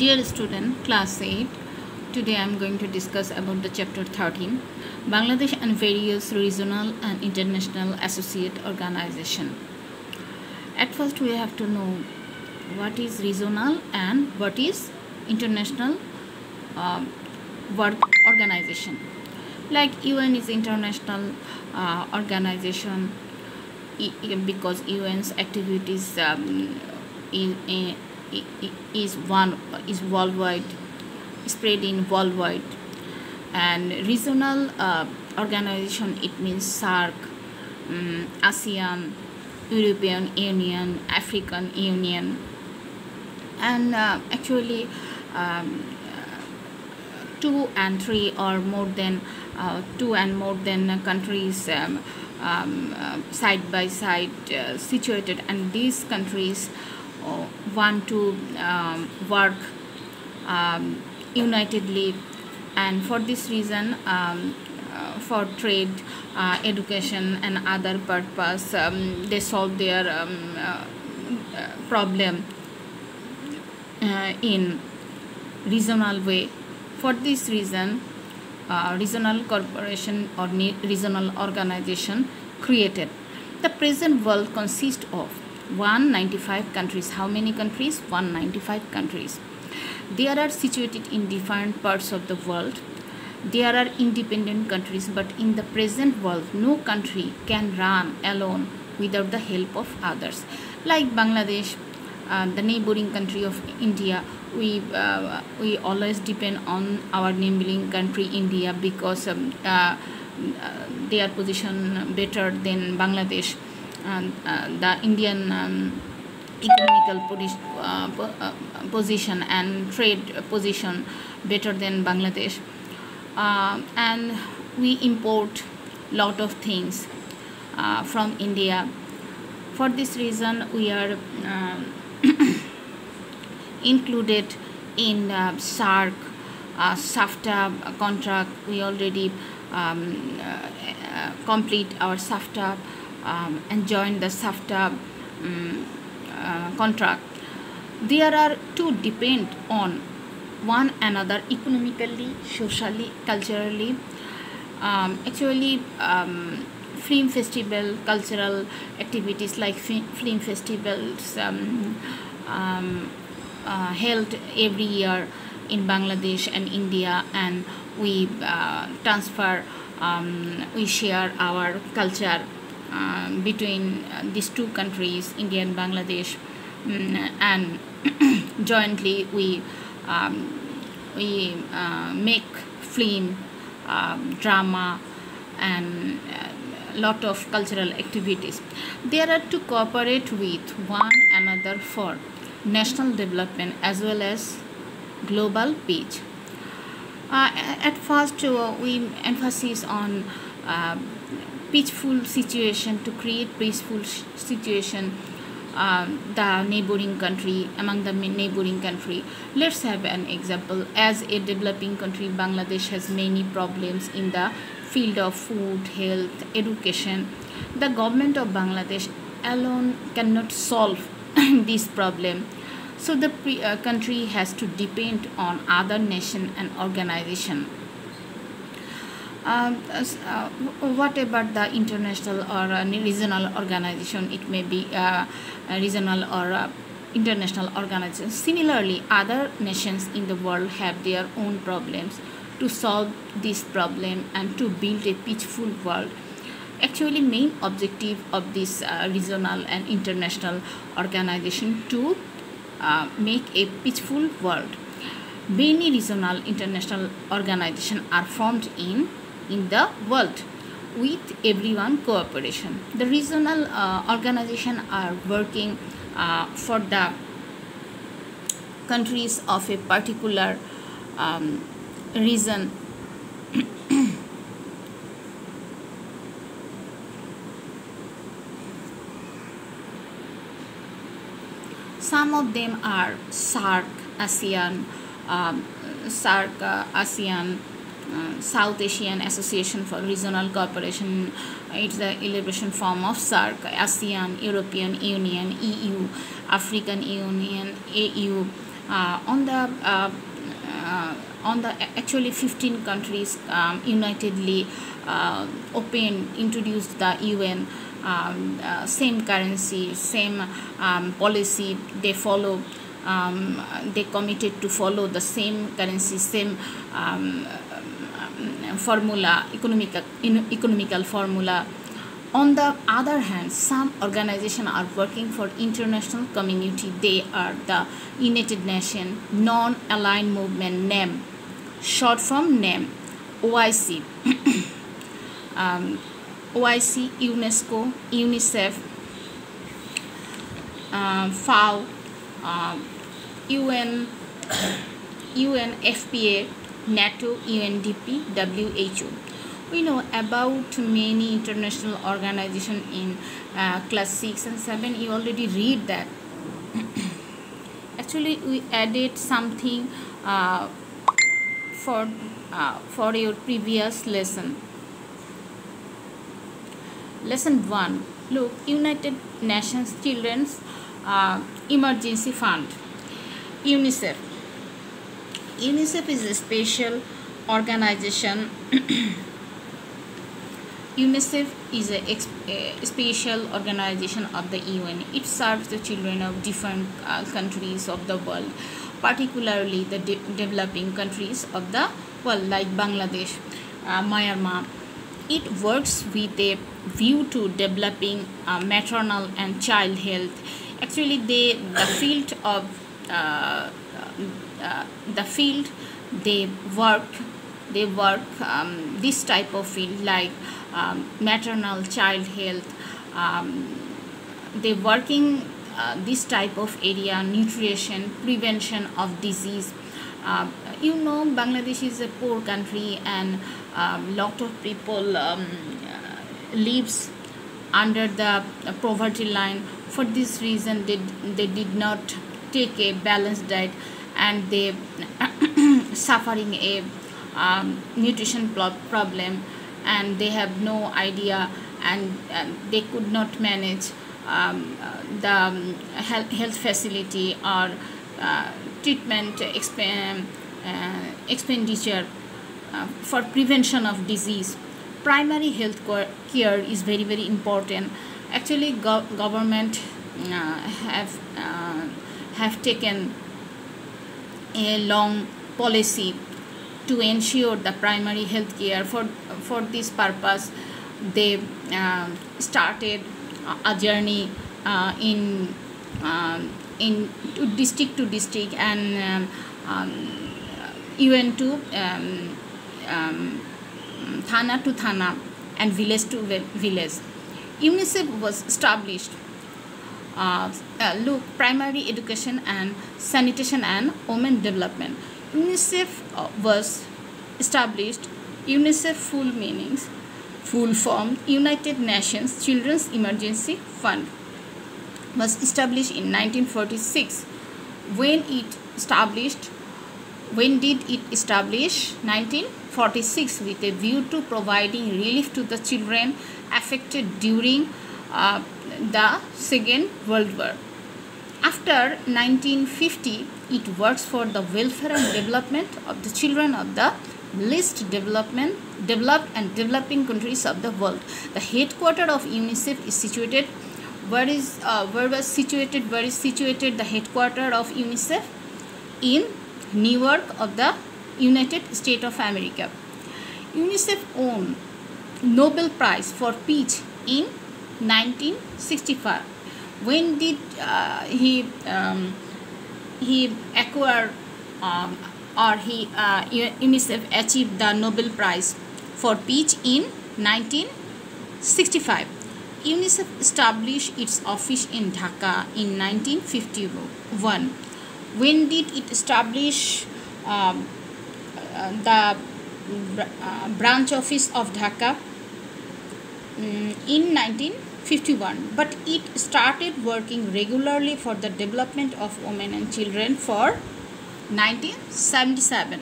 Dear student, class 8, today I am going to discuss about the chapter 13, Bangladesh and various regional and international associate organization. At first we have to know what is regional and what is international work organization. Like UN is international organization because UN's activities is worldwide, spread in worldwide. And regional organization, it means SAARC, ASEAN, European Union, African Union, and actually two and three or more than two and more than countries side by side situated, and these countries want to work unitedly, and for this reason for trade, education and other purpose, they solve their problem in regional way. For this reason regional corporation or regional organization created. The present world consists of 195 countries. How many countries? 195 countries. They are situated in different parts of the world. There are independent countries, but in the present world, no country can run alone without the help of others. Like Bangladesh, the neighboring country of India, we always depend on our neighboring country India because their position better than Bangladesh. The Indian economical position and trade position better than Bangladesh, and we import lot of things from India. For this reason we are included in SAARC, SAFTA contract. We already complete our SAFTA and join the SAFTA contract. There are to depend on one another economically, socially, culturally. Actually film festival, cultural activities like film festivals held every year in Bangladesh and India, and we transfer, we share our culture between these two countries, India and Bangladesh, and jointly we make film, drama, and lot of cultural activities. There are to cooperate with one another for national development as well as global peace. At first we emphasize on peaceful situation, to create peaceful situation the neighboring country, among the neighboring country. Let's have an example. As a developing country, Bangladesh has many problems in the field of food, health, education. The government of Bangladesh alone cannot solve this problem, so the country has to depend on other nation and organization. What about the international or regional organization? It may be regional or international organization. Similarly, other nations in the world have their own problems. To solve this problem and to build a peaceful world, actually main objective of this regional and international organization to make a peaceful world. Many regional international organizations are formed in the world with everyone cooperation. The regional organization are working for the countries of a particular region. Some of them are SAARC, ASEAN, ASEAN, South Asian Association for Regional Cooperation. It's the elaboration form of SAARC, ASEAN, European Union, EU, African Union, AU, On the actually 15 countries unitedly introduced the UN, same currency, same policy they follow. They committed to follow the same currency, same formula, economical formula. On the other hand, some organizations are working for international community. They are the United Nations Non-Aligned Movement, NAM, short form NAM, OIC, OIC, UNESCO, UNICEF, FAO, UNFPA, NATO, UNDP, WHO. We know about many international organizations in class 6 and 7. You already read that. Actually, we added something for your previous lesson. Lesson 1. Look, United Nations Children's Emergency Fund, UNICEF. UNICEF is a special organization. UNICEF is a special organization of the UN. It serves the children of different countries of the world, particularly the developing countries of the world like Bangladesh, Myanmar. It works with a view to developing maternal and child health. Actually, they work this type of field like maternal child health. They working this type of area, nutrition, prevention of disease. Bangladesh is a poor country and lot of people lives under the poverty line. For this reason, they did not take a balanced diet, and they suffering a nutrition problem, and they have no idea, and they could not manage the health facility or treatment expenditure for prevention of disease. Primary health care is very, very important. Actually, government have taken a long policy to ensure the primary health care. For this purpose, they started a journey in district to district and even to thana to thana and village to village. UNICEF was established. Look, primary education and sanitation and women development. UNICEF was established. UNICEF full form, United Nations Children's Emergency Fund, was established in 1946. When did it establish? 1946, with a view to providing relief to the children affected during the Second World War. After 1950, it works for the welfare and development of the children of the least developed and developing countries of the world. The headquarters of UNICEF is situated. Where is situated the headquarters of UNICEF? In Newark of the United States of America. UNICEF won Nobel Prize for Peace in 1965. When did he acquire UNICEF achieved the Nobel Prize for Peace in 1965. UNICEF established its office in Dhaka in 1951. When did it establish the branch office of Dhaka? In 1951. But it started working regularly for the development of women and children for 1977.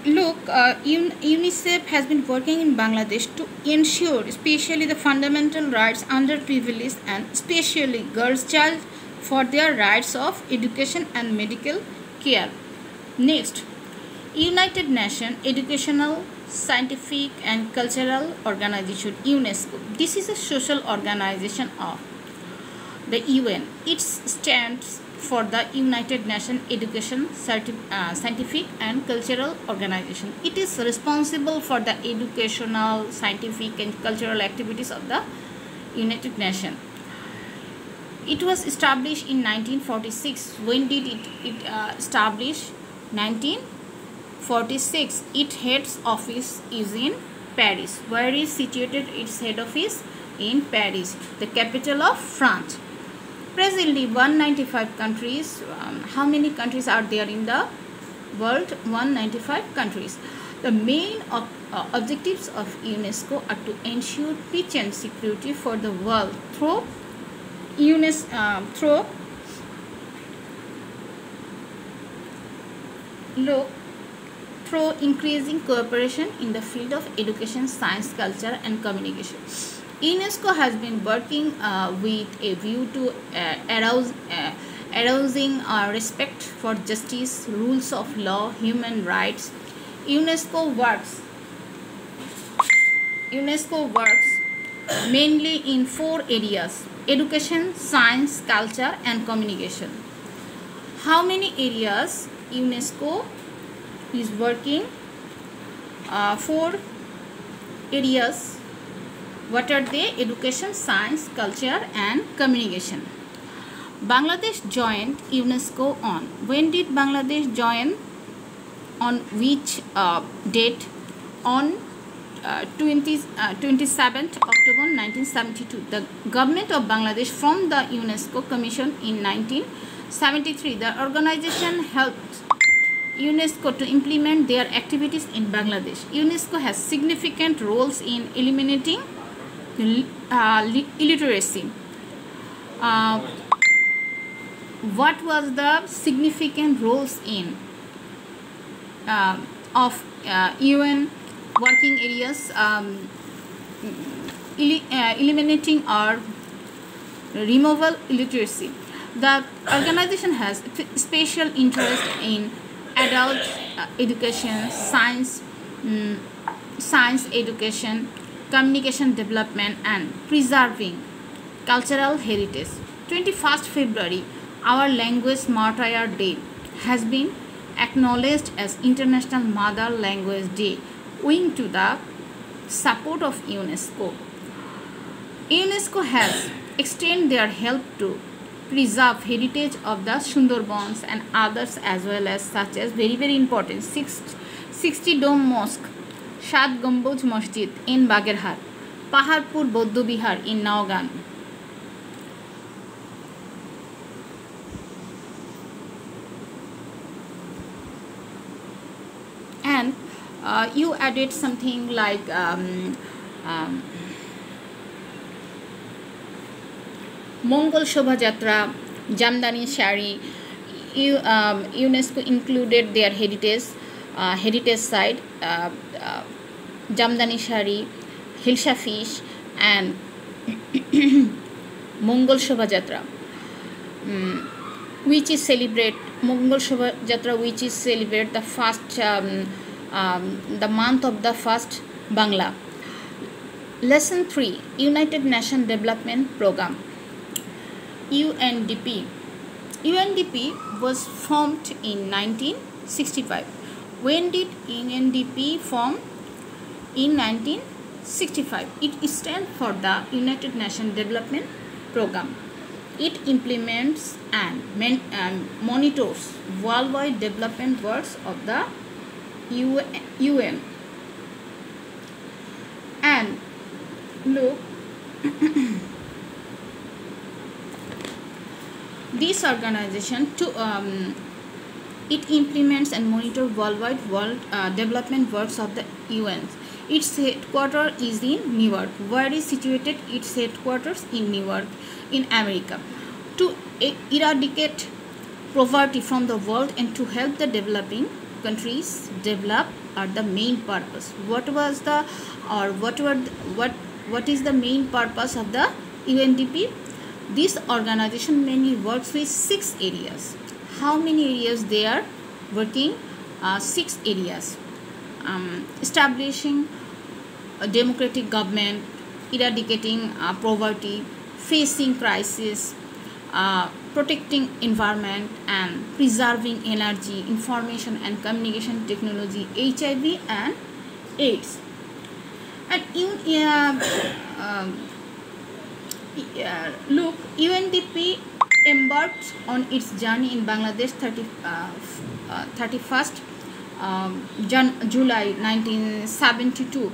Look, UNICEF has been working in Bangladesh to ensure especially the fundamental rights underprivileged and especially girls child for their rights of education and medical care. Next, United Nations Educational, Scientific and Cultural Organization, UNESCO. This is a social organization of the UN. It stands for the United Nations Education, Scientific and Cultural Organization. It is responsible for the educational, scientific and cultural activities of the United Nations. It was established in 1946. When did it establish? 1946. Its head office is in Paris. Where is situated its head office? In Paris, the capital of France. Presently 195 countries. How many countries are there in the world? 195 countries. The main objectives of UNESCO are to ensure peace and security for the world through through increasing cooperation in the field of education, science, culture and communication. UNESCO has been working with a view to arousing respect for justice, rules of law, human rights. UNESCO works mainly in 4 areas: education, science, culture and communication. How many areas UNESCO is working? 4 areas. What are they? Education, science, culture and communication. Bangladesh joined UNESCO on. When did Bangladesh join? On which date? On 27th October 1972. The government of Bangladesh formed the UNESCO Commission in 1973. The organization helped UNESCO to implement their activities in Bangladesh. UNESCO has significant roles in eliminating illiteracy. What was the significant roles in of UN working areas? Eliminating or removal illiteracy. The organization has special interest in adult education, science education, communication development and preserving cultural heritage. 21st February, our Language Martyr Day, has been acknowledged as International Mother Language Day, owing to the support of UNESCO. UNESCO has extended their help to preserve heritage of the Sundarbans and others, as well as such as very important 60 Dome Mosque, Shat Gamboj Masjid in Bagerhat, Paharpur Bodh Bihar in Naugan. And you added something like Mongol Shobha Jatra, Jamdani Shari. UNESCO included their heritage side, Jamdani Shari, Hilsha Fish and Mongol Shobha Jatra, which is celebrate Mongol Shobha Jatra, which is celebrate the first the month of the first Bangla. Lesson 3: United Nations Development Program. UNDP. UNDP was formed in 1965. When did UNDP form? In 1965. It stands for the United Nations Development Program. It implements and monitors worldwide development works of the UN. And look, this organization it implements and monitors worldwide development works of the UN. Its headquarters is in Newark. Where is situated its headquarters? In Newark, in America. To eradicate poverty from the world and to help the developing countries develop are the main purpose. What is the main purpose of the UNDP? This organization mainly works with 6 areas. How many areas they are working? 6 areas. Establishing a democratic government, eradicating poverty, facing crisis, protecting environment, and preserving energy, information and communication technology, HIV and AIDS. And look, UNDP embarked on its journey in Bangladesh 31st July 1972.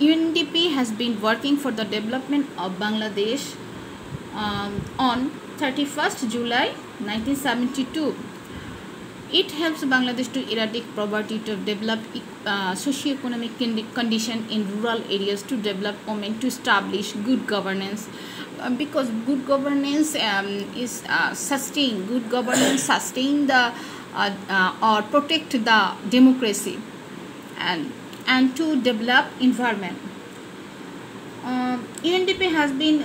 UNDP has been working for the development of Bangladesh on 31st July 1972. It helps Bangladesh to eradicate poverty, to develop socio-economic condition in rural areas, to develop women, to establish good governance. Because good governance is sustain. Good governance sustain the or protect the democracy, and to develop environment. UNDP has been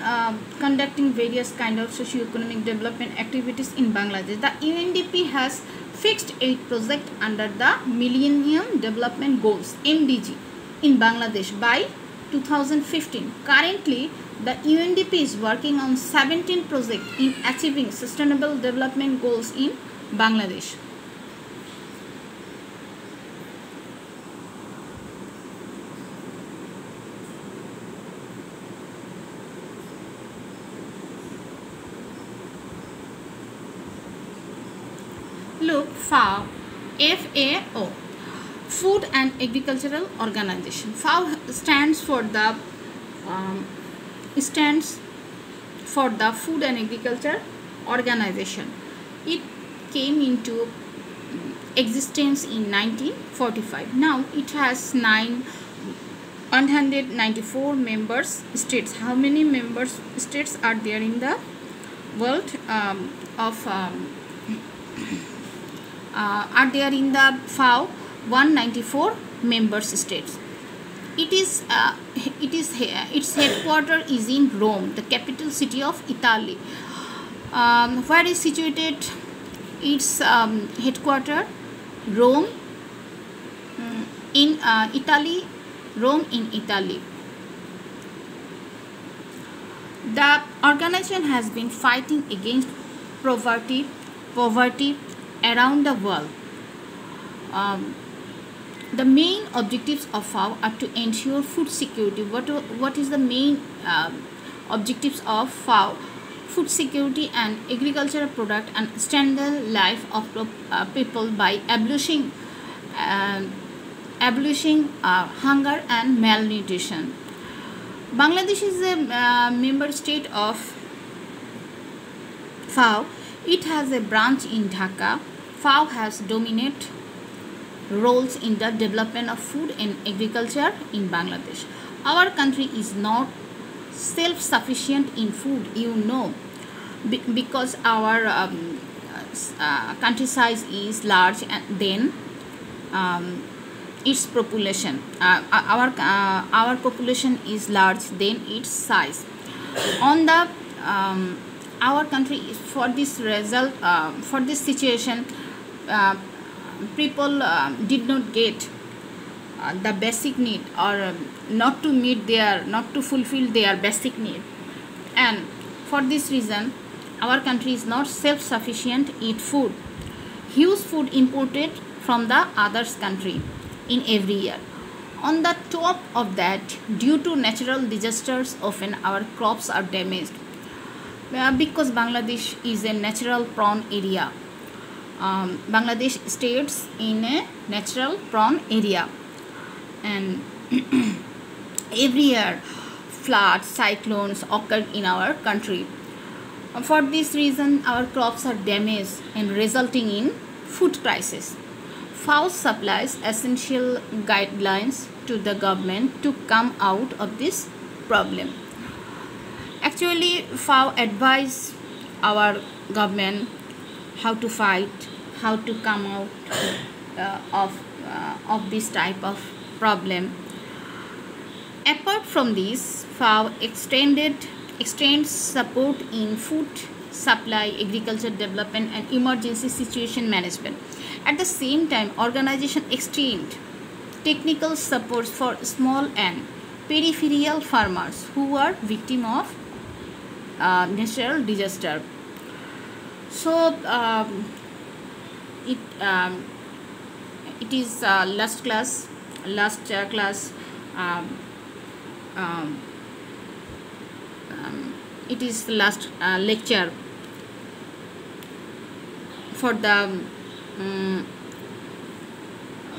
conducting various kind of socio-economic development activities in Bangladesh. The UNDP has fixed 8 projects under the Millennium Development Goals (MDG) in Bangladesh by 2015. Currently, the UNDP is working on 17 projects in achieving sustainable development goals in Bangladesh. Look, FAO, FAO, Food and Agricultural Organization. FAO stands for the Food and Agriculture Organization. It came into existence in 1945. Now it has 194 members states. How many members states are there in the world are there in the FAO? 194 member states. Its headquarters is in Rome, the capital city of Italy. Where is situated its headquarters? Rome in Italy. Rome in Italy. The organization has been fighting against poverty around the world. The main objectives of FAO are to ensure food security. What is the main objectives of FAO? Food security and agricultural product and standard life of people by abolishing hunger and malnutrition. Bangladesh is a member state of FAO. It has a branch in Dhaka. FAO has dominant roles in the development of food and agriculture in Bangladesh. Our country is not self-sufficient in food, because our country size is large, and then its population, our population is large than its size. On the our country, for this result, for this situation, people did not get the basic need, or not to fulfill their basic need, and for this reason our country is not self-sufficient in food. Huge food imported from the others country in every year. On the top of that, due to natural disasters, often our crops are damaged. Because Bangladesh is a natural prone area. Bangladesh stays in a natural prone area, and every year floods, cyclones occur in our country. For this reason, our crops are damaged and resulting in food crisis. FAO supplies essential guidelines to the government to come out of this problem. Actually, FAO advise our government how to fight how to come out of this type of problem. Apart from this, FAO extends support in food supply, agriculture development, and emergency situation management. At the same time, organization extend technical supports for small and peripheral farmers who are victim of natural disaster. So it it is last class um, um, it is the last lecture for the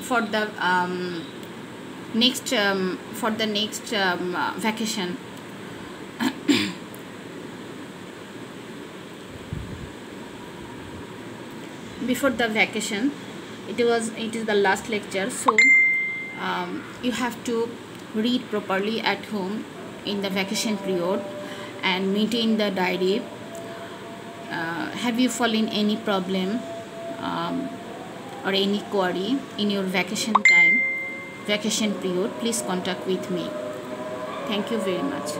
for the next vacation. Before the vacation, it is the last lecture, so you have to read properly at home in the vacation period and maintain the diary. Have you fallen any problem or any query in your vacation period, please contact with me. Thank you very much.